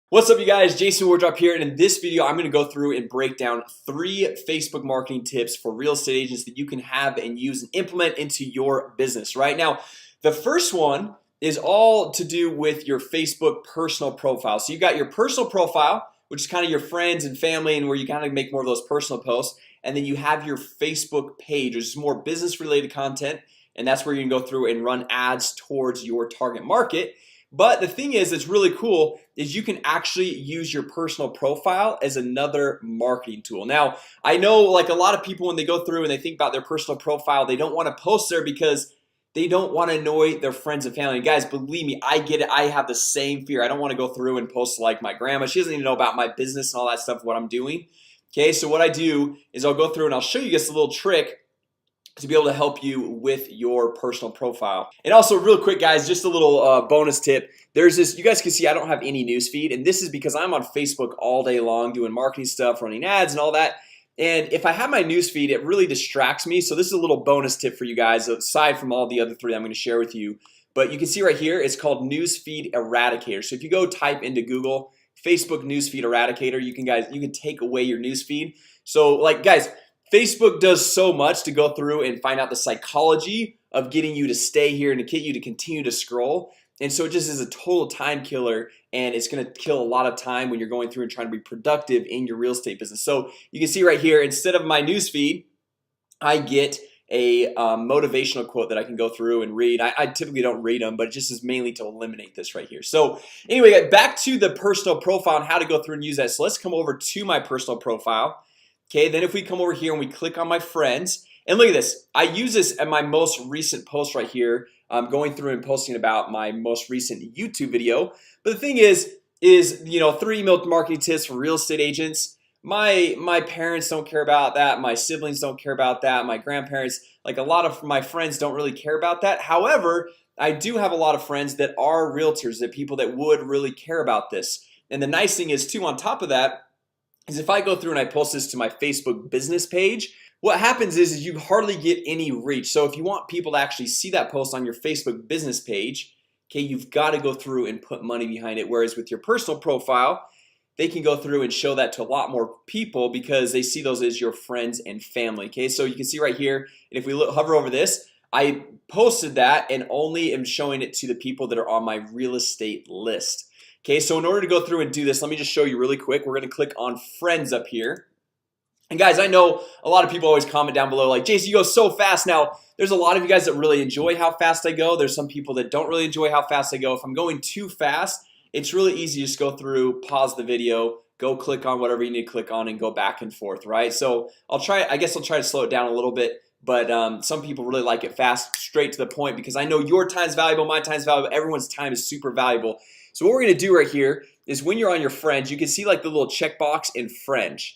What's up, you guys? Jason Wardrop here, and in this video I'm going to go through and break down 3 Facebook marketing tips for real estate agents that you can have and use and implement into your business right now. The first one is all to do with your Facebook personal profile. So you got your personal profile, which is kind of your friends and family and where you kind of make more of those personal posts, and then you have your Facebook page, which is more business related content, and that's where you can go through and run ads towards your target market. But the thing is, it's really cool is you can actually use your personal profile as another marketing tool. Now, I know like a lot of people when they go through and they think about their personal profile, they don't want to post there because they don't want to annoy their friends and family. And guys, believe me, I get it. I have the same fear. I don't want to go through and post like my grandma. She doesn't even know about my business and all that stuff, what I'm doing. Okay, so what I do is I'll go through and I'll show you guys a little trick to be able to help you with your personal profile. And also real quick, guys, just a little bonus tip. There's this, you guys can see I don't have any newsfeed, and this is because I'm on Facebook all day long doing marketing stuff, running ads and all that. And if I have my newsfeed, it really distracts me. So this is a little bonus tip for you guys aside from all the other 3 I'm going to share with you. But you can see right here, it's called Newsfeed Eradicator. So if you go type into Google Facebook Newsfeed Eradicator, you can take away your newsfeed. So like guys, Facebook does so much to go through and find out the psychology of getting you to stay here and to get you to continue to scroll. And so it just is a total time killer, and it's going to kill a lot of time when you're going through and trying to be productive in your real estate business. So you can see right here, instead of my newsfeed, I get a motivational quote that I can go through and read. I typically don't read them, but it just is mainly to eliminate this right here. So anyway, back to the personal profile and how to go through and use that. So let's come over to my personal profile. Okay, then if we come over here and we click on my friends, and look at this, I use this at my most recent post right here. I'm going through and posting about my most recent YouTube video. But the thing is you know, 3 email marketing tips for real estate agents. My parents don't care about that. My siblings don't care about that. My grandparents, like a lot of my friends, don't really care about that. However, I do have a lot of friends that are realtors, that people that would really care about this. And the nice thing is too, on top of that, is if I go through and I post this to my Facebook business page, what happens is you hardly get any reach. So if you want people to actually see that post on your Facebook business page, okay, you've got to go through and put money behind it. Whereas with your personal profile, they can go through and show that to a lot more people because they see those as your friends and family. Okay, so you can see right here, and if we hover over this, I posted that and only am showing it to the people that are on my real estate list. Okay, so in order to go through and do this, let me just show you really quick. We're gonna click on friends up here. And guys, I know a lot of people always comment down below like, Jason, you go so fast. Now there's a lot of you guys that really enjoy how fast I go. There's some people that don't really enjoy how fast I go. If I'm going too fast, it's really easy to just go through, pause the video, go click on whatever you need to click on and go back and forth, right? So I guess I'll try to slow it down a little bit. But some people really like it fast, straight to the point, because I know your time's valuable, my time's valuable, everyone's time is super valuable. So what we're gonna do right here is when you're on your friends, you can see like the little checkbox in friends.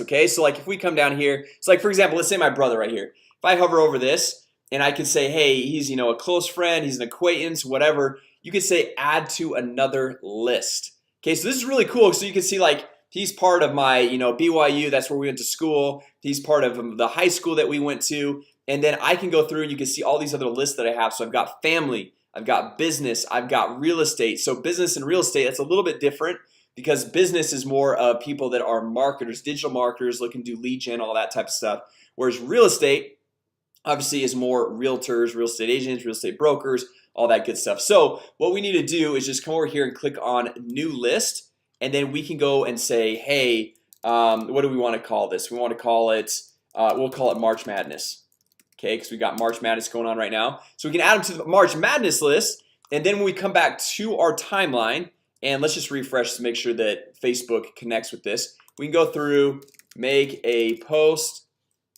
Okay, so like if we come down here, it's like, for example, let's say my brother right here. If I hover over this and I can say, hey, he's, you know, a close friend, he's an acquaintance, whatever, you could say add to another list. Okay, so this is really cool. So you can see like he's part of my, you know, BYU, that's where we went to school. He's part of the high school that we went to. And then I can go through and you can see all these other lists that I have. So I've got family, I've got business, I've got real estate. So business and real estate, that's a little bit different because business is more of people that are marketers, digital marketers, looking to do lead gen, all that type of stuff. Whereas real estate obviously is more realtors, real estate agents, real estate brokers, all that good stuff. So what we need to do is just come over here and click on new list. And then we can go and say, hey, what do we want to call this? We want to call it, we'll call it March Madness. Okay, because we got March Madness going on right now. So we can add them to the March Madness list. And then when we come back to our timeline, and let's just refresh to make sure that Facebook connects with this. We can go through, make a post,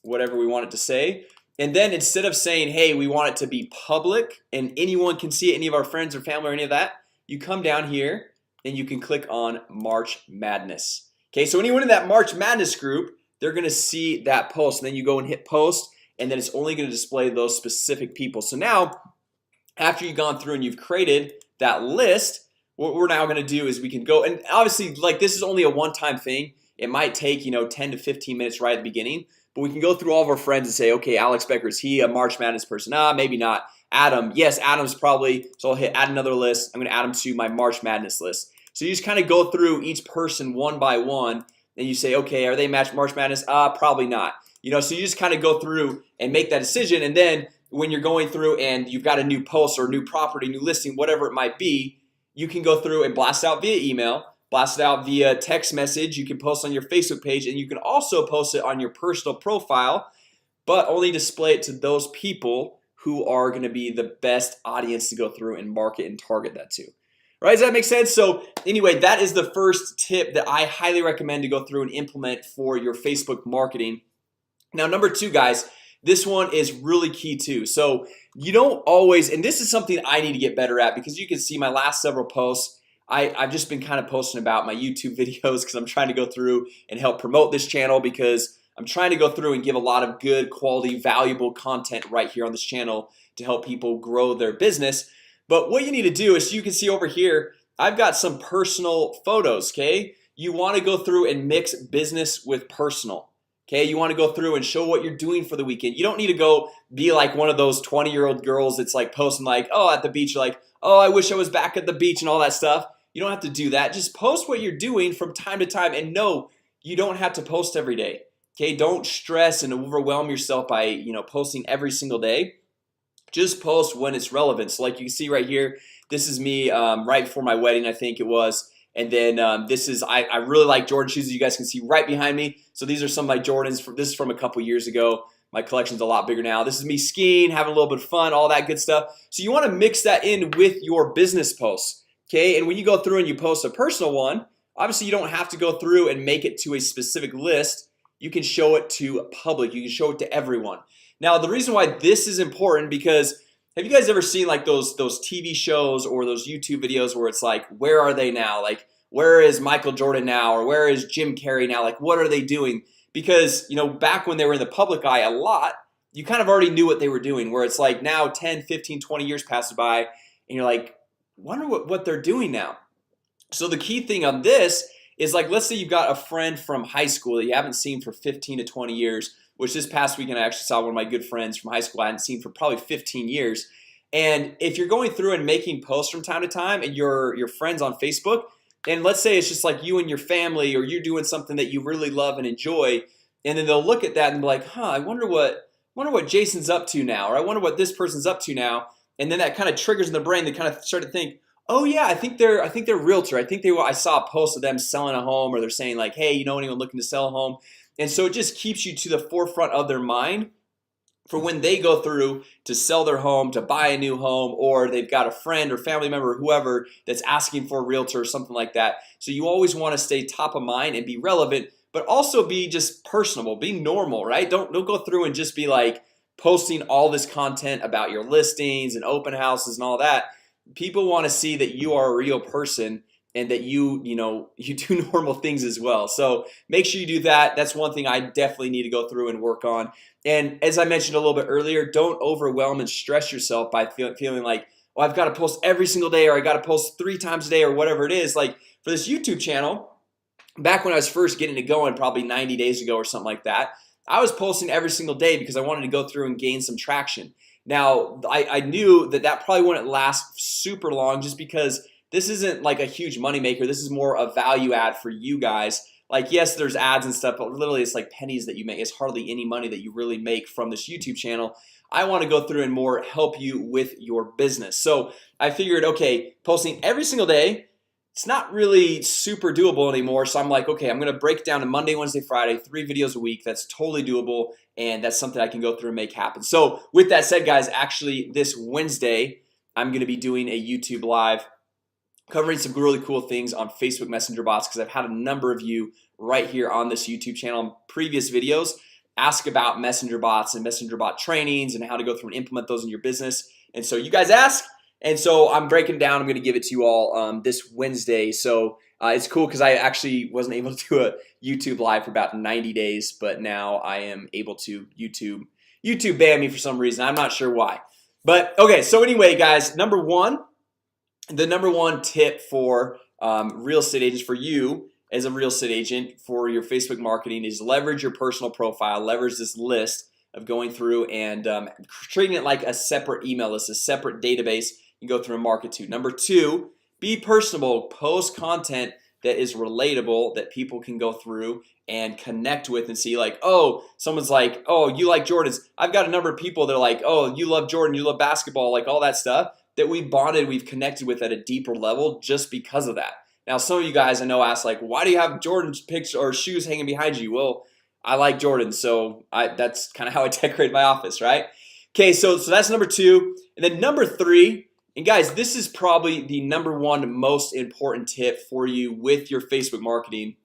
whatever we want it to say. And then instead of saying, hey, we want it to be public and anyone can see it, any of our friends or family or any of that, you come down here and you can click on March Madness. Okay, so anyone in that March Madness group, they're gonna see that post, and then you go and hit post, and then it's only gonna display those specific people. So now, after you've gone through and you've created that list, what we're now gonna do is we can go, and obviously like this is only a one-time thing. It might take, you know, 10 to 15 minutes right at the beginning, but we can go through all of our friends and say, okay, Alex Becker, is he a March Madness person? Maybe not. Adam, yes, Adam's probably. So I'll hit add another list. I'm gonna add him to my March Madness list. So you just kind of go through each person one by one and you say, okay, are they March Madness? Probably not. So you just kind of go through and make that decision. And then when you're going through and you've got a new post or a new property, new listing, whatever it might be, you can go through and blast it out via email, blast it out via text message. You can post on your Facebook page, and you can also post it on your personal profile, but only display it to those people who are going to be the best audience to go through and market and target that to. Right? Does that make sense? So anyway, that is the first tip that I highly recommend to go through and implement for your Facebook marketing. Now, number two, guys, this one is really key too. So you don't always, and this is something I need to get better at, because you can see my last several posts, I've just been kind of posting about my YouTube videos because I'm trying to go through and help promote this channel, because I'm trying to go through and give a lot of good quality, valuable content right here on this channel to help people grow their business. But what you need to do is, you can see over here, I've got some personal photos. Okay, you want to go through and mix business with personal. Okay, you want to go through and show what you're doing for the weekend. You don't need to go be like one of those 20-year-old girls that's like posting like, oh, at the beach, you're like, oh, I wish I was back at the beach and all that stuff. You don't have to do that. Just post what you're doing from time to time. And no, you don't have to post every day. Okay, don't stress and overwhelm yourself by posting every single day. Just post when it's relevant. So like you can see right here, this is me right before my wedding, I think it was. And then this is, I really like Jordan shoes, as you guys can see right behind me. So these are some of my Jordans. This is from a couple years ago. My collection's a lot bigger now. This is me skiing, having a little bit of fun, all that good stuff. So you want to mix that in with your business posts. Okay, and when you go through and you post a personal one, obviously you don't have to go through and make it to a specific list. You can show it to public. You can show it to everyone. Now, the reason why this is important, because have you guys ever seen like those TV shows or those YouTube videos where it's like, where are they now? Like, where is Michael Jordan now? Or where is Jim Carrey now? Like, what are they doing? Because back when they were in the public eye a lot, you kind of already knew what they were doing, where it's like now 10, 15, 20 years passes by and you're like, wonder what they're doing now. So the key thing on this is, like, let's say you've got a friend from high school that you haven't seen for 15 to 20 years, which this past weekend I actually saw one of my good friends from high school I hadn't seen for probably 15 years. And if you're going through and making posts from time to time and your friends on Facebook, and let's say it's just like you and your family, or you're doing something that you really love and enjoy, and then they'll look at that and be like, huh, I wonder what Jason's up to now, or I wonder what this person's up to now. And then that kind of triggers in the brain. They kind of start to think, oh yeah, I think they're a realtor. I saw a post of them selling a home, or they're saying like, hey, anyone looking to sell a home? And so it just keeps you to the forefront of their mind for when they go through to sell their home, to buy a new home, or they've got a friend or family member or whoever that's asking for a realtor or something like that. So you always want to stay top of mind and be relevant, but also be just personable, be normal, right? Don't go through and just be like posting all this content about your listings and open houses and all that. People want to see that you are a real person and that you do normal things as well. So make sure you do that. That's one thing I definitely need to go through and work on. And as I mentioned a little bit earlier, don't overwhelm and stress yourself by feeling like, oh, I've got to post every single day, or I got to post 3 times a day, or whatever it is. Like for this YouTube channel, back when I was first getting it going, probably 90 days ago or something like that, I was posting every single day because I wanted to go through and gain some traction. Now I knew that probably wouldn't last super long, just because this isn't like a huge money maker. This is more a value add for you guys. Like, yes, there's ads and stuff, but literally it's like pennies that you make. It's hardly any money that you really make from this YouTube channel. I want to go through and more help you with your business. So I figured, okay, posting every single day, it's not really super doable anymore. So I'm like, okay, I'm gonna break down to Monday, Wednesday, Friday, 3 videos a week. That's totally doable, and that's something I can go through and make happen. So with that said, guys, actually this Wednesday I'm gonna be doing a YouTube live covering some really cool things on Facebook Messenger bots, because I've had a number of you right here on this YouTube channel in previous videos ask about messenger bots and messenger bot trainings and how to go through and implement those in your business. And so you guys ask, and so I'm breaking down. I'm gonna give it to you all this Wednesday. So it's cool because I actually wasn't able to do a YouTube live for about 90 days, but now I am able to. YouTube banned me for some reason. I'm not sure why, but okay. So anyway, guys, the number one tip for real estate agents, for you as a real estate agent, for your Facebook marketing, is leverage your personal profile. Leverage this list of going through and treating it like a separate email list, a separate database you can go through and market to. Number 2 Be personable, post content that is relatable, that people can go through and connect with and see like, oh, someone's like, oh, you like Jordans. I've got a number of people that are like, oh, you love Jordan, you love basketball, like all that stuff that we've bonded, we've connected with at a deeper level just because of that. Now some of you guys I know ask like, why do you have Jordan's picture or shoes hanging behind you? Well, I like Jordan, so that's kind of how I decorate my office, right? Okay, so that's number 2. And then number 3, and guys, this is probably the number 1 most important tip for you with your Facebook marketing,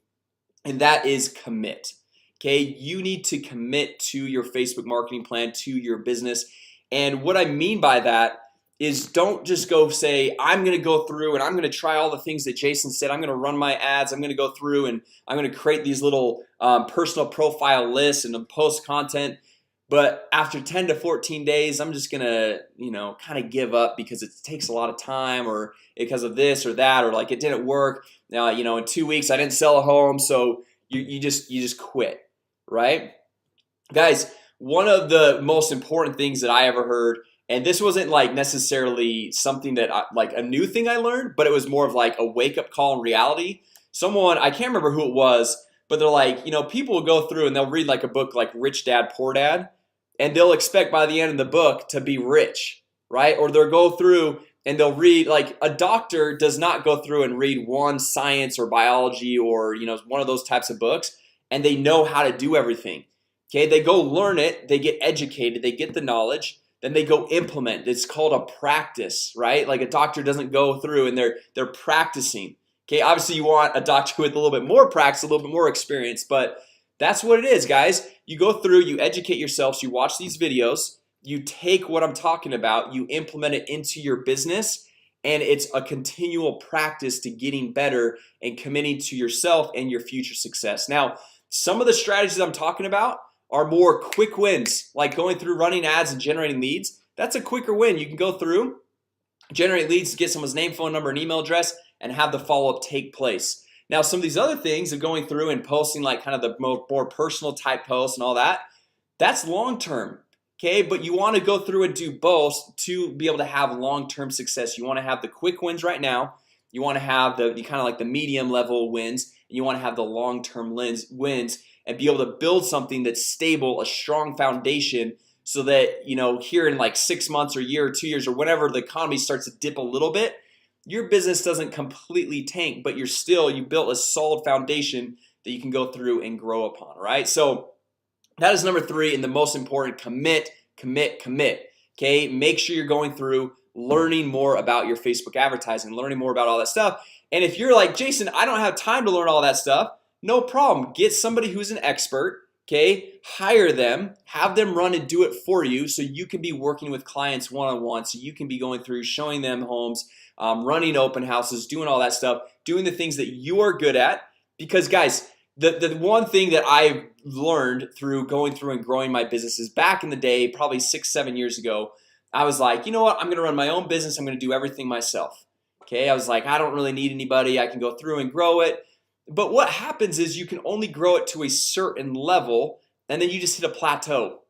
and that is commit. Okay, you need to commit to your Facebook marketing plan, to your business. And what I mean by that is don't just go say, I'm gonna go through and I'm gonna try all the things that Jason said. I'm gonna run my ads, I'm gonna go through and I'm gonna create these little personal profile lists and post content. But after 10 to 14 days, I'm just gonna, kind of give up because it takes a lot of time, or because of this or that, or like it didn't work. Now, in 2 weeks I didn't sell a home, so you just quit, right? Guys, one of the most important things that I ever heard, and this wasn't like necessarily something that like a new thing I learned, but it was more of like a wake-up call in reality. Someone, I can't remember who it was, but they're like, people will go through and they'll read like a book like Rich Dad Poor Dad, and they'll expect by the end of the book to be rich, right? Or they'll go through and they'll read, like a doctor does not go through and read one science or biology or one of those types of books and they know how to do everything. Okay, they go learn it, they get educated, they get the knowledge, then they go implement. It's called a practice, right? Like a doctor doesn't go through and they're practicing. Okay, obviously you want a doctor with a little bit more practice, a little bit more experience, but that's what it is, guys. You go through, you educate yourselves, you watch these videos, you take what I'm talking about, you implement it into your business, and it's a continual practice to getting better and committing to yourself and your future success. Now, some of the strategies I'm talking about are more quick wins, like going through running ads and generating leads. That's a quicker win. You can go through, generate leads, get someone's name, phone number, and email address, and have the follow-up take place. Now some of these other things of going through and posting like kind of the more personal type posts and all that, that's long-term. Okay, but you want to go through and do both to be able to have long-term success. You want to have the quick wins right now. You want to have the kind of like the medium level wins, and you want to have the long-term wins and be able to build something that's stable, a strong foundation, so that here in like 6 months or a year or 2 years or whenever the economy starts to dip a little bit, your business doesn't completely tank, but you built a solid foundation that you can go through and grow upon. Right? So that is number 3, and the most important: commit. Okay, make sure you're going through, learning more about your Facebook advertising, learning more about all that stuff. And if you're like, Jason, I don't have time to learn all that stuff, no problem. Get somebody who's an expert. Okay, hire them, have them run and do it for you, so you can be working with clients one-on-one, so you can be going through, showing them homes, running open houses, doing all that stuff, doing the things that you are good at. Because guys, the one thing that I've learned through going through and growing my business is, back in the day, probably 6-7 years ago, I was like, you know what, I'm gonna run my own business, I'm gonna do everything myself. Okay, I was like, I don't really need anybody, I can go through and grow it. But what happens is you can only grow it to a certain level, and then you just hit a plateau.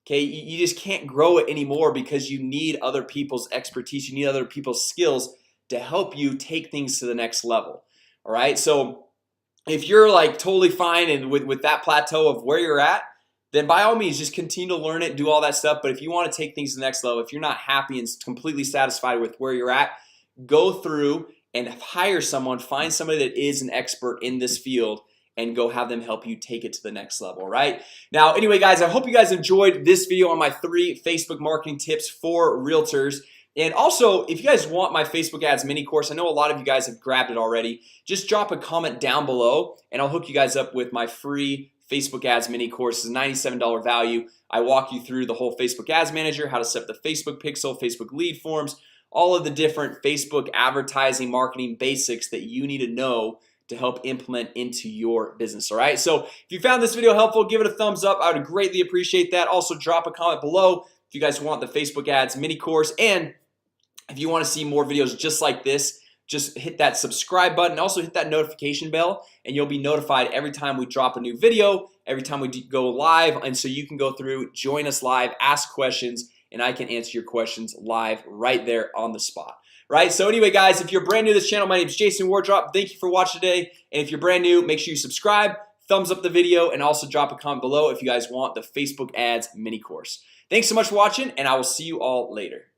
Okay, you just can't grow it anymore because you need other people's expertise, you need other people's skills to help you take things to the next level. All right, so if you're like totally fine and with that plateau of where you're at, then by all means just continue to learn it, do all that stuff. But if you want to take things to the next level, if you're not happy and completely satisfied with where you're at, go through and hire someone, find somebody that is an expert in this field, and go have them help you take it to the next level. Right now, anyway guys, I hope you guys enjoyed this video on my 3 Facebook marketing tips for realtors. And also, if you guys want my Facebook ads mini course, I know a lot of you guys have grabbed it already, just drop a comment down below and I'll hook you guys up with my free Facebook ads mini course. It's a $97 value. I walk you through the whole Facebook ads manager, how to set up the Facebook pixel, Facebook lead forms, all of the different Facebook advertising marketing basics that you need to know to help implement into your business. All right, so if you found this video helpful, give it a thumbs up. I would greatly appreciate that. Also drop a comment below if you guys want the Facebook ads mini course, and if you want to see more videos just like this, just hit that subscribe button. Also hit that notification bell, and you'll be notified every time we drop a new video, every time we go live. And so you can go through, join us live, ask questions, and I can answer your questions live right there on the spot. right? So anyway guys, if you're brand new to this channel, my name is Jason Wardrop. Thank you for watching today. And if you're brand new, make sure you subscribe, thumbs up the video, and also drop a comment below if you guys want the Facebook ads mini course. Thanks so much for watching, and I will see you all later.